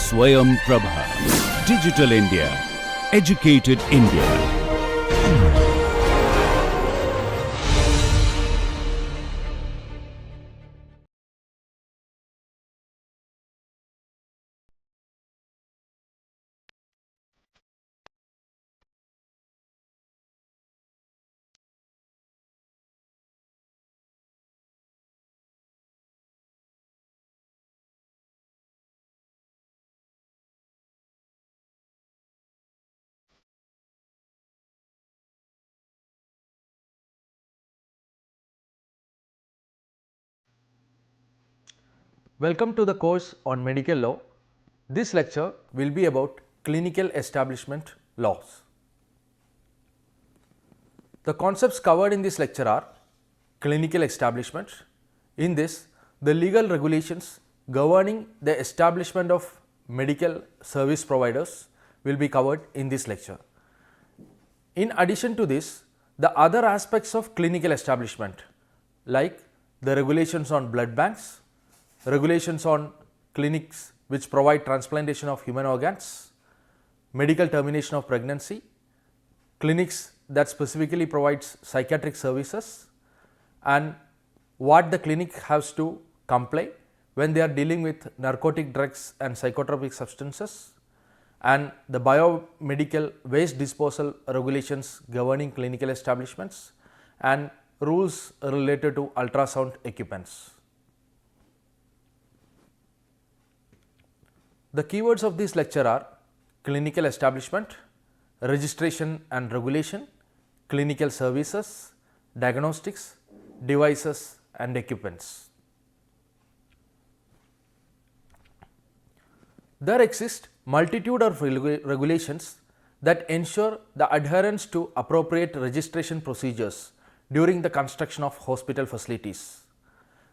Swayam Prabha. Digital India. Educated India. Welcome to the course on medical law. This lecture will be about clinical establishment laws. The concepts covered in this lecture are clinical establishment. In this, the legal regulations governing the establishment of medical service providers will be covered in this lecture. In addition to this, the other aspects of clinical establishment like the regulations on blood banks, regulations on clinics which provide transplantation of human organs, medical termination of pregnancy, clinics that specifically provides psychiatric services, and what the clinic has to comply when they are dealing with narcotic drugs and psychotropic substances, and the biomedical waste disposal regulations governing clinical establishments, and rules related to ultrasound equipments. The keywords of this lecture are clinical establishment, registration and regulation, clinical services, diagnostics, devices and equipments. There exist multitude of regulations that ensure the adherence to appropriate registration procedures during the construction of hospital facilities.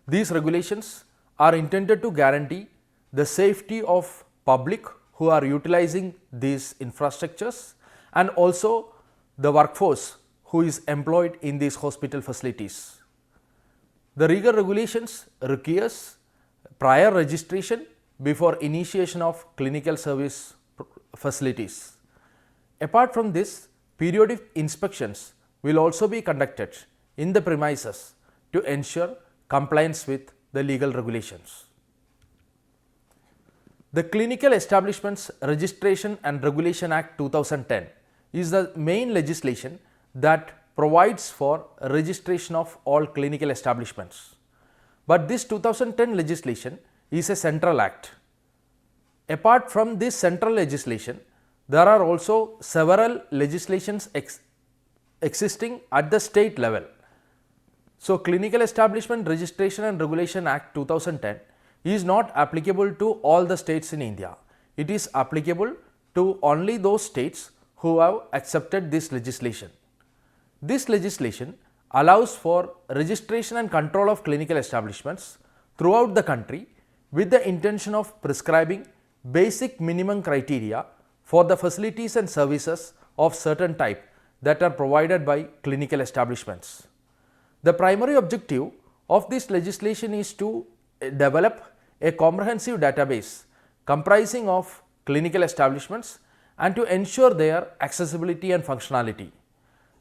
These regulations are intended to guarantee the safety of public who are utilizing these infrastructures and also the workforce who is employed in these hospital facilities. The legal regulations requires prior registration before initiation of clinical service facilities. Apart from this, periodic inspections will also be conducted in the premises to ensure compliance with the legal regulations. The Clinical Establishments Registration and Regulation Act 2010 is the main legislation that provides for registration of all clinical establishments. But this 2010 legislation is a central act. Apart from this central legislation, there are also several legislations existing at the state level. So, Clinical Establishment Registration and Regulation Act 2010 is not applicable to all the states in India. It is applicable to only those states who have accepted this legislation. This legislation allows for registration and control of clinical establishments throughout the country with the intention of prescribing basic minimum criteria for the facilities and services of certain type that are provided by clinical establishments. The primary objective of this legislation is to develop a comprehensive database comprising of clinical establishments and to ensure their accessibility and functionality.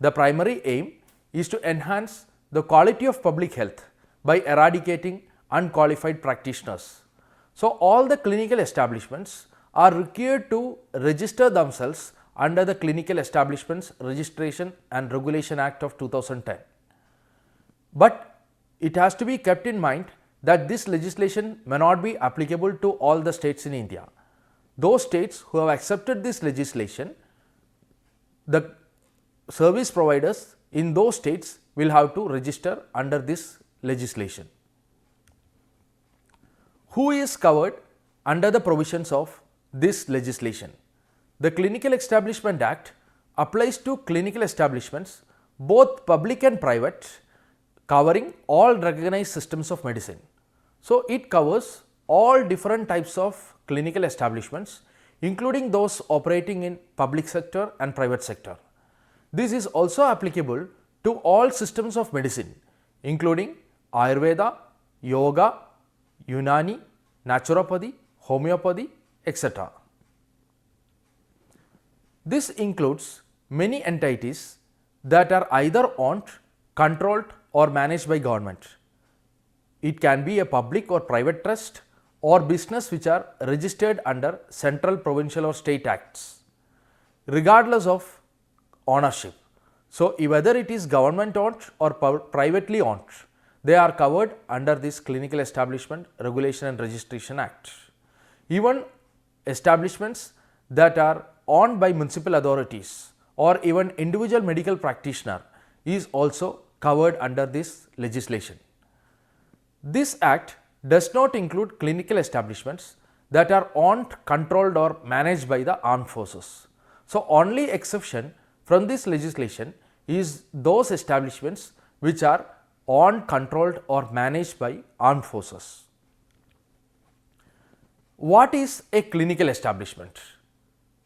The primary aim is to enhance the quality of public health by eradicating unqualified practitioners. So, all the clinical establishments are required to register themselves under the Clinical Establishments Registration and Regulation Act of 2010. But it has to be kept in mind that this legislation may not be applicable to all the states in India. Those states who have accepted this legislation, the service providers in those states will have to register under this legislation. Who is covered under the provisions of this legislation? The Clinical Establishment Act applies to clinical establishments, both public and private, covering all recognized systems of medicine. So, it covers all different types of clinical establishments, including those operating in public sector and private sector. This is also applicable to all systems of medicine, including Ayurveda, Yoga, Unani, Naturopathy, Homeopathy, etc. This includes many entities that are either owned, controlled or managed by government. It can be a public or private trust or business which are registered under central, provincial or state acts, regardless of ownership. So, whether it is government owned or privately owned, they are covered under this Clinical Establishment Regulation and Registration Act. Even establishments that are owned by municipal authorities or even individual medical practitioner is also covered under this legislation. This act does not include clinical establishments that are owned, controlled or managed by the armed forces. So, only exception from this legislation is those establishments which are owned, controlled or managed by armed forces. What is a clinical establishment?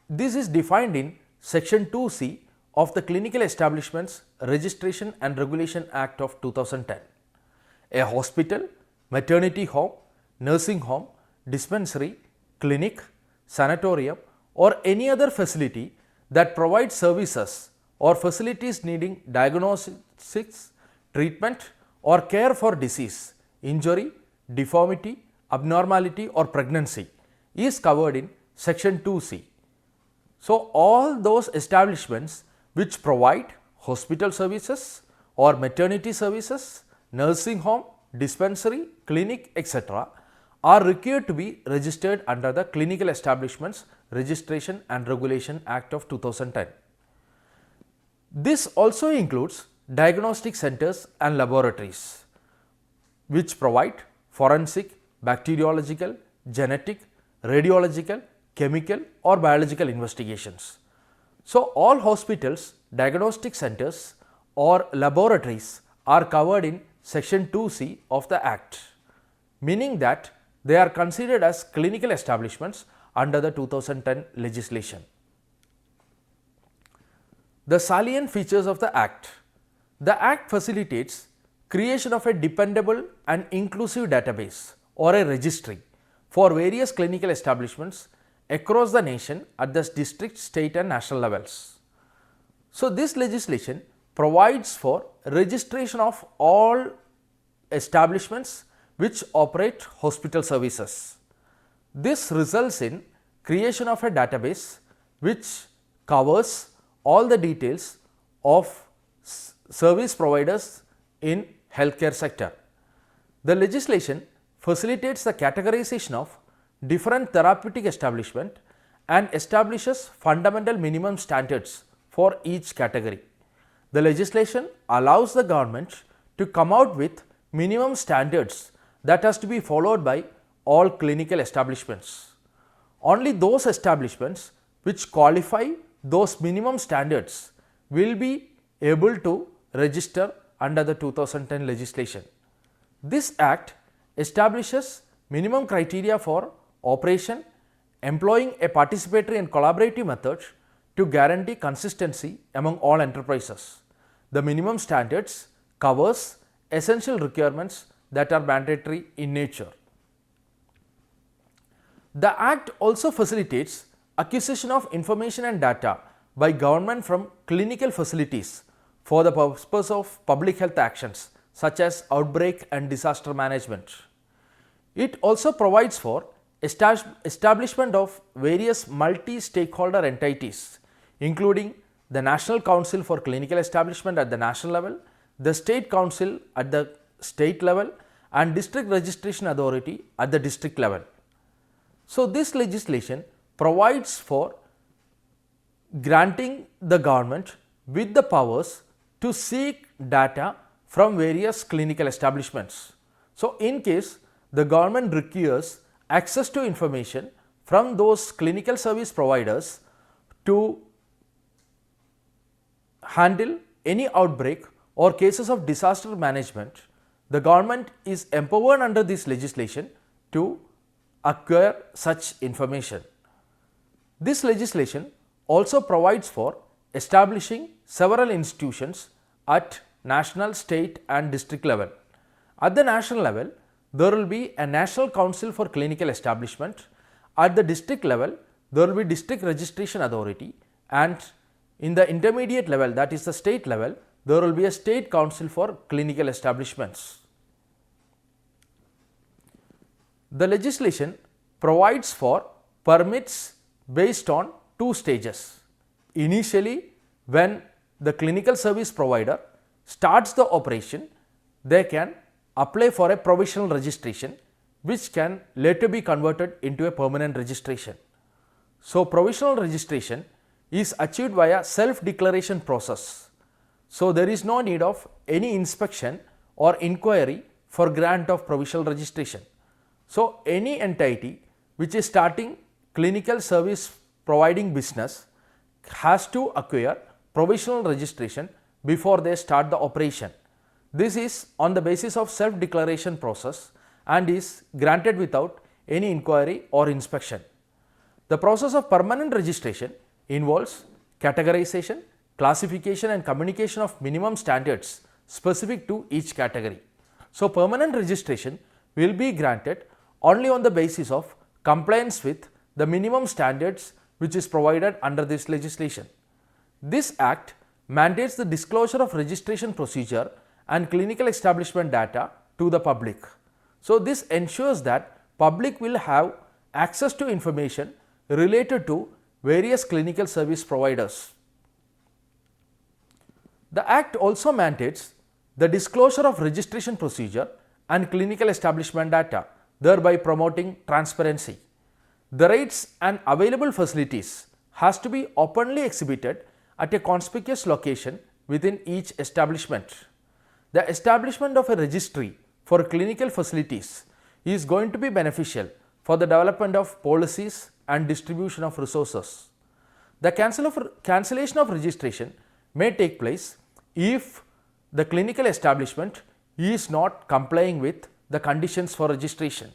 This is defined in section 2C of the Clinical Establishments Registration and Regulation Act of 2010. A hospital, maternity home, nursing home, dispensary, clinic, sanatorium or any other facility that provides services or facilities needing diagnostics, treatment or care for disease, injury, deformity, abnormality or pregnancy is covered in section 2C. So, all those establishments which provide hospital services or maternity services, nursing home, dispensary, clinic, etc. are required to be registered under the Clinical Establishments Registration and Regulation Act of 2010. This also includes diagnostic centers and laboratories which provide forensic, bacteriological, genetic, radiological, chemical or biological investigations. So, all hospitals, diagnostic centers or laboratories are covered in section 2C of the Act, meaning that they are considered as clinical establishments under the 2010 legislation. The salient features of the Act. The Act facilitates creation of a dependable and inclusive database or a registry for various clinical establishments across the nation at the district, state and national levels. So, this legislation provides for registration of all establishments which operate hospital services. This results in creation of a database which covers all the details of service providers in healthcare sector. The legislation facilitates the categorization of different therapeutic establishment and establishes fundamental minimum standards for each category. The legislation allows the government to come out with minimum standards that has to be followed by all clinical establishments. Only those establishments which qualify those minimum standards will be able to register under the 2010 legislation. This Act establishes minimum criteria for operation, employing a participatory and collaborative method to guarantee consistency among all enterprises. The minimum standards covers essential requirements that are mandatory in nature. The Act also facilitates acquisition of information and data by government from clinical facilities for the purpose of public health actions such as outbreak and disaster management. It also provides for establishment of various multi-stakeholder entities, including the National Council for Clinical Establishment at the national level, the State Council at the state level and District Registration Authority at the district level. So, this legislation provides for granting the government with the powers to seek data from various clinical establishments. So, in case the government requires access to information from those clinical service providers to handle any outbreak or cases of disaster management, the government is empowered under this legislation to acquire such information. This legislation also provides for establishing several institutions at national, state and district level. At the national level, there will be a National Council for Clinical Establishment. at the district level there will be district registration authority, and in the intermediate level, that is the state level, there will be a state council for clinical establishments. The legislation provides for permits based on two stages. Initially, when the clinical service provider starts the operation, they can apply for a provisional registration which can later be converted into a permanent registration. So, provisional registration is achieved via self-declaration process. So, there is no need of any inspection or inquiry for grant of provisional registration. So, any entity which is starting clinical service providing business has to acquire provisional registration before they start the operation. This is on the basis of self-declaration process and is granted without any inquiry or inspection. The process of permanent registration involves categorization, classification and communication of minimum standards specific to each category. So, permanent registration will be granted only on the basis of compliance with the minimum standards which is provided under this legislation. This act mandates the disclosure of registration procedure and clinical establishment data to the public. So, this ensures that public will have access to information related to various clinical service providers. The act also mandates the disclosure of registration procedure and clinical establishment data, thereby promoting transparency. The rates and available facilities has to be openly exhibited at a conspicuous location within each establishment. The establishment of a registry for clinical facilities is going to be beneficial for the development of policies and distribution of resources. The cancellation of registration may take place if the clinical establishment is not complying with the conditions for registration.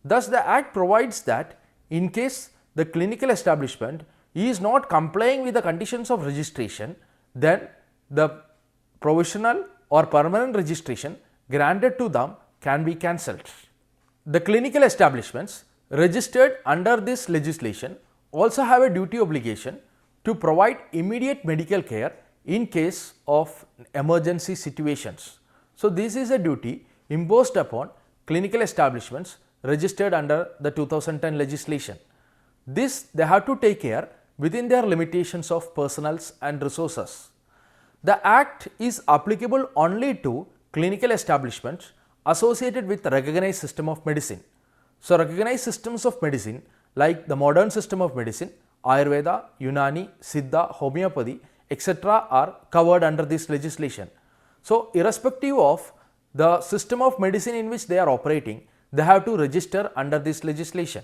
Thus, the Act provides that in case the clinical establishment is not complying with the conditions of registration, then the provisional or permanent registration granted to them can be cancelled. The clinical establishments registered under this legislation also have a duty obligation to provide immediate medical care in case of emergency situations. So, this is a duty imposed upon clinical establishments registered under the 2010 legislation. This they have to take care within their limitations of personnels and resources. The Act is applicable only to clinical establishments associated with recognized system of medicine. So, recognized systems of medicine like the modern system of medicine, Ayurveda, Unani, Siddha, homeopathy, etc. are covered under this legislation. So, irrespective of the system of medicine in which they are operating, they have to register under this legislation.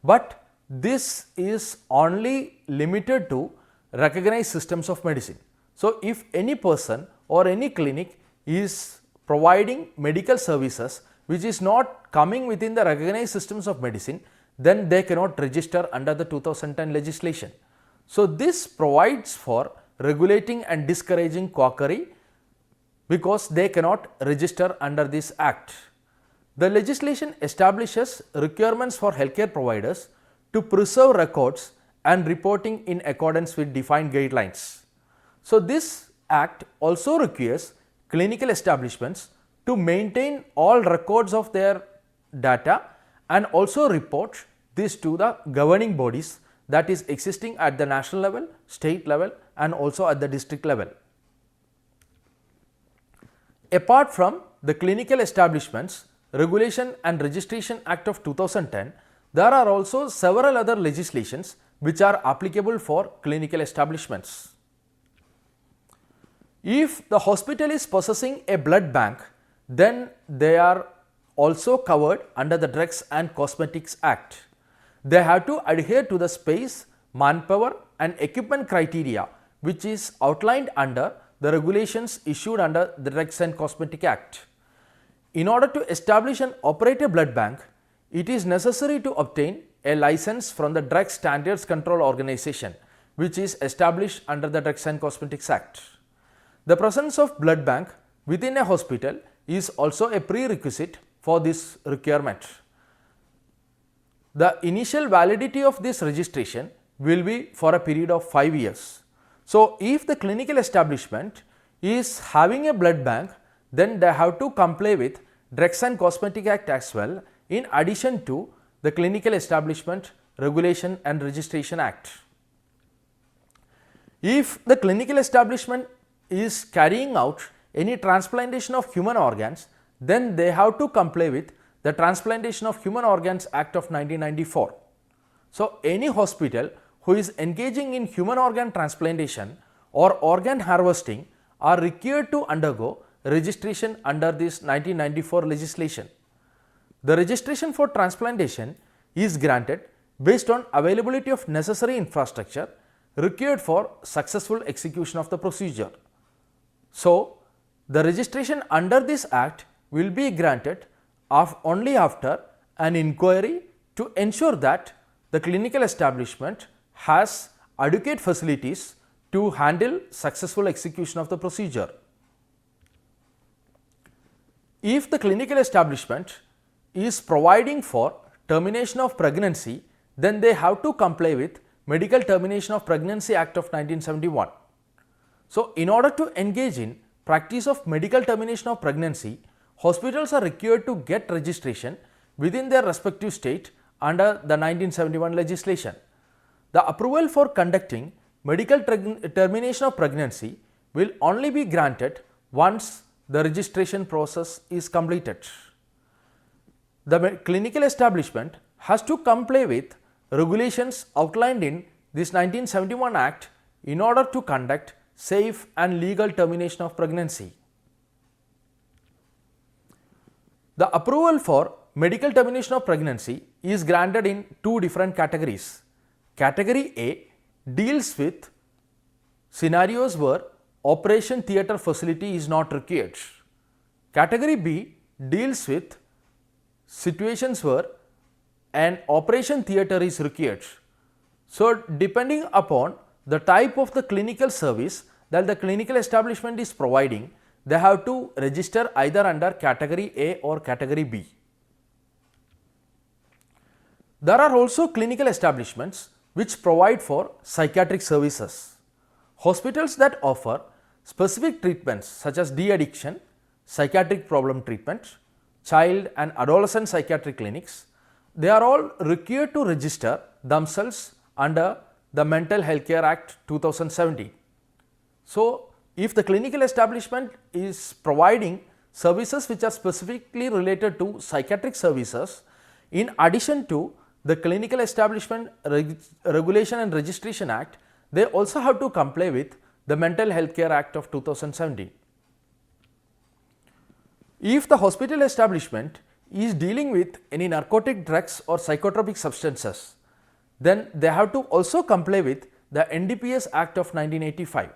But this is only limited to recognized systems of medicine. So, if any person or any clinic is providing medical services which is not coming within the recognized systems of medicine, then they cannot register under the 2010 legislation. So, this provides for regulating and discouraging quackery because they cannot register under this Act. The legislation establishes requirements for healthcare providers to preserve records and reporting in accordance with defined guidelines. So, this Act also requires clinical establishments to maintain all records of their data and also report this to the governing bodies that is existing at the national level, state level and also at the district level. Apart from the Clinical Establishments Regulation and Registration Act of 2010, there are also several other legislations which are applicable for clinical establishments. If the hospital is possessing a blood bank, then they are also covered under the Drugs and Cosmetics Act. They have to adhere to the space, manpower and equipment criteria which is outlined under the regulations issued under the Drugs and Cosmetics Act. In order to establish and operate a blood bank, it is necessary to obtain a license from the Drug Standards Control Organization which is established under the Drugs and Cosmetics Act. The presence of blood bank within a hospital is also a prerequisite for this requirement. The initial validity of this registration will be for a period of 5 years. So, if the clinical establishment is having a blood bank, then they have to comply with Drugs and Cosmetic Act as well, in addition to the Clinical Establishment Regulation and Registration Act. If the clinical establishment is carrying out any transplantation of human organs, then they have to comply with the Transplantation of Human Organs Act of 1994. So, any hospital who is engaging in human organ transplantation or organ harvesting are required to undergo registration under this 1994 legislation. The registration for transplantation is granted based on availability of necessary infrastructure required for successful execution of the procedure. So, the registration under this act will be granted only after an inquiry to ensure that the clinical establishment has adequate facilities to handle successful execution of the procedure. If the clinical establishment is providing for termination of pregnancy, then they have to comply with Medical Termination of Pregnancy Act of 1971. So, in order to engage in practice of medical termination of pregnancy, hospitals are required to get registration within their respective state under the 1971 legislation. The approval for conducting medical termination of pregnancy will only be granted once the registration process is completed. The clinical establishment has to comply with regulations outlined in this 1971 Act in order to conduct safe and legal termination of pregnancy. The approval for medical termination of pregnancy is granted in two different categories. Category A deals with scenarios where operation theatre facility is not required. Category B deals with situations where an operation theatre is required. So, depending upon the type of the clinical service that the clinical establishment is providing, they have to register either under category A or category B. There are also clinical establishments which provide for psychiatric services. Hospitals that offer specific treatments such as de-addiction, psychiatric problem treatment, child and adolescent psychiatric clinics, they are all required to register themselves under the Mental Health Care Act 2017. So, if the clinical establishment is providing services which are specifically related to psychiatric services, in addition to the Clinical Establishment Regulation and Registration Act, they also have to comply with the Mental Health Care Act of 2017. If the hospital establishment is dealing with any narcotic drugs or psychotropic substances, then they have to also comply with the NDPS Act of 1985.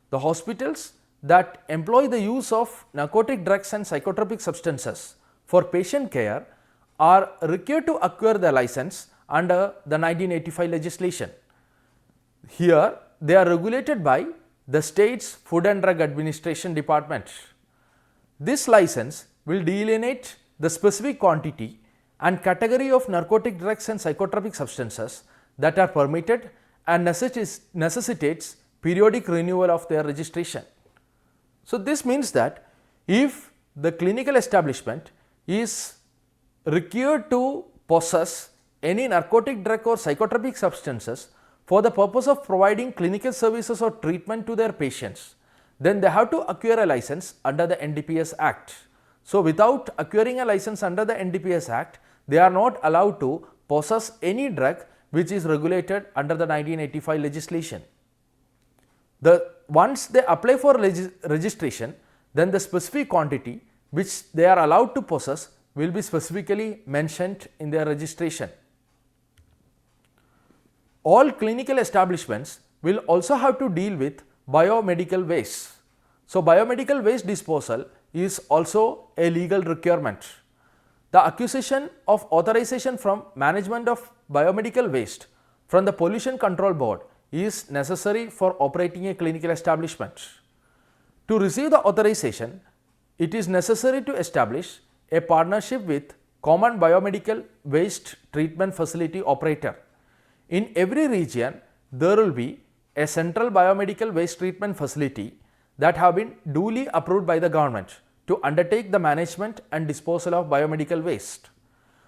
The hospitals that employ the use of narcotic drugs and psychotropic substances for patient care are required to acquire the license under the 1985 legislation. Here, they are regulated by the state's Food and Drug Administration Department. This license will delineate the specific quantity and category of narcotic drugs and psychotropic substances that are permitted and necessitates periodic renewal of their registration. So, this means that if the clinical establishment is required to possess any narcotic drug or psychotropic substances for the purpose of providing clinical services or treatment to their patients, then they have to acquire a license under the NDPS Act. So, without acquiring a license under the NDPS Act, they are not allowed to possess any drug which is regulated under the 1985 legislation. Once they apply for registration, then the specific quantity which they are allowed to possess will be specifically mentioned in their registration. All clinical establishments will also have to deal with biomedical waste. So, biomedical waste disposal is also a legal requirement. The acquisition of authorization from management of biomedical waste from the Pollution Control Board is necessary for operating a clinical establishment. To receive the authorization, it is necessary to establish a partnership with common biomedical waste treatment facility operator. In every region, there will be a central biomedical waste treatment facility that have been duly approved by the government to undertake the management and disposal of biomedical waste.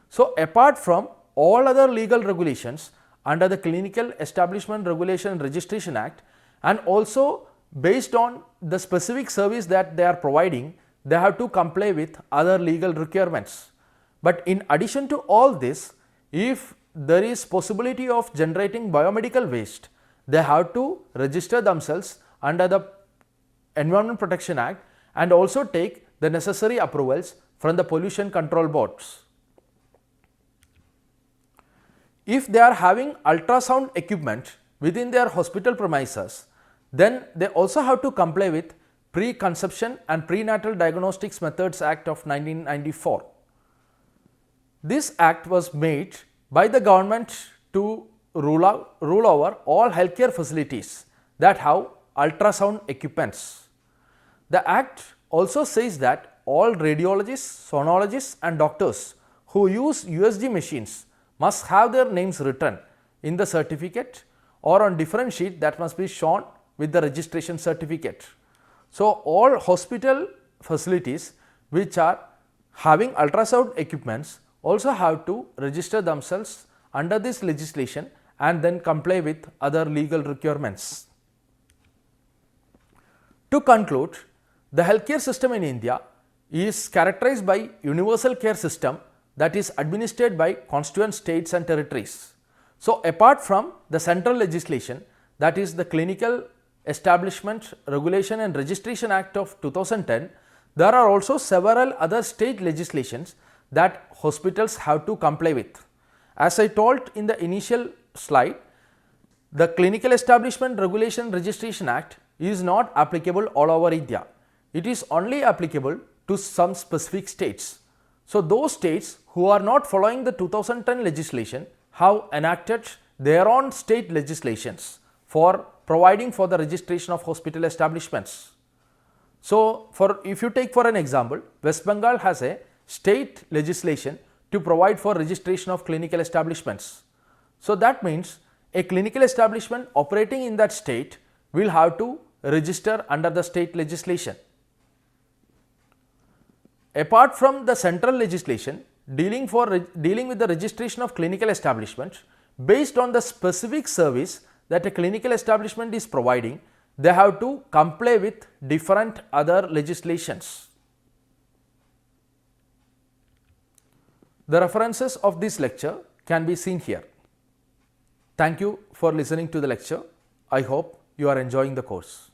So, apart from all other legal regulations under the Clinical Establishment Regulation and Registration Act, and also based on the specific service that they are providing, they have to comply with other legal requirements. But in addition to all this, if there is possibility of generating biomedical waste, they have to register themselves under the Environment Protection Act and also take the necessary approvals from the pollution control boards. If they are having ultrasound equipment within their hospital premises, then they also have to comply with Preconception and Prenatal Diagnostics Methods Act of 1994. This act was made by the government to rule over all healthcare facilities that have ultrasound equipments. The act also says that all radiologists, sonologists and doctors who use USG machines must have their names written in the certificate or on different sheet that must be shown with the registration certificate. So, all hospital facilities which are having ultrasound equipments also have to register themselves under this legislation and then comply with other legal requirements. To conclude, the healthcare system in India is characterized by universal care system that is administered by constituent states and territories. So, apart from the central legislation, that is the Clinical Establishment Regulation and Registration Act of 2010, there are also several other state legislations that hospitals have to comply with. As I told in the initial slide, the Clinical Establishment Regulation and Registration Act is not applicable all over India. It is only applicable to some specific states. So, those states who are not following the 2010 legislation have enacted their own state legislations for providing for the registration of hospital establishments. So, if you take for an example, West Bengal has a state legislation to provide for registration of clinical establishments. So, that means a clinical establishment operating in that state will have to register under the state legislation. Apart from the central legislation dealing with the registration of clinical establishments, based on the specific service that a clinical establishment is providing, they have to comply with different other legislations. The references of this lecture can be seen here. Thank you for listening to the lecture. I hope you are enjoying the course.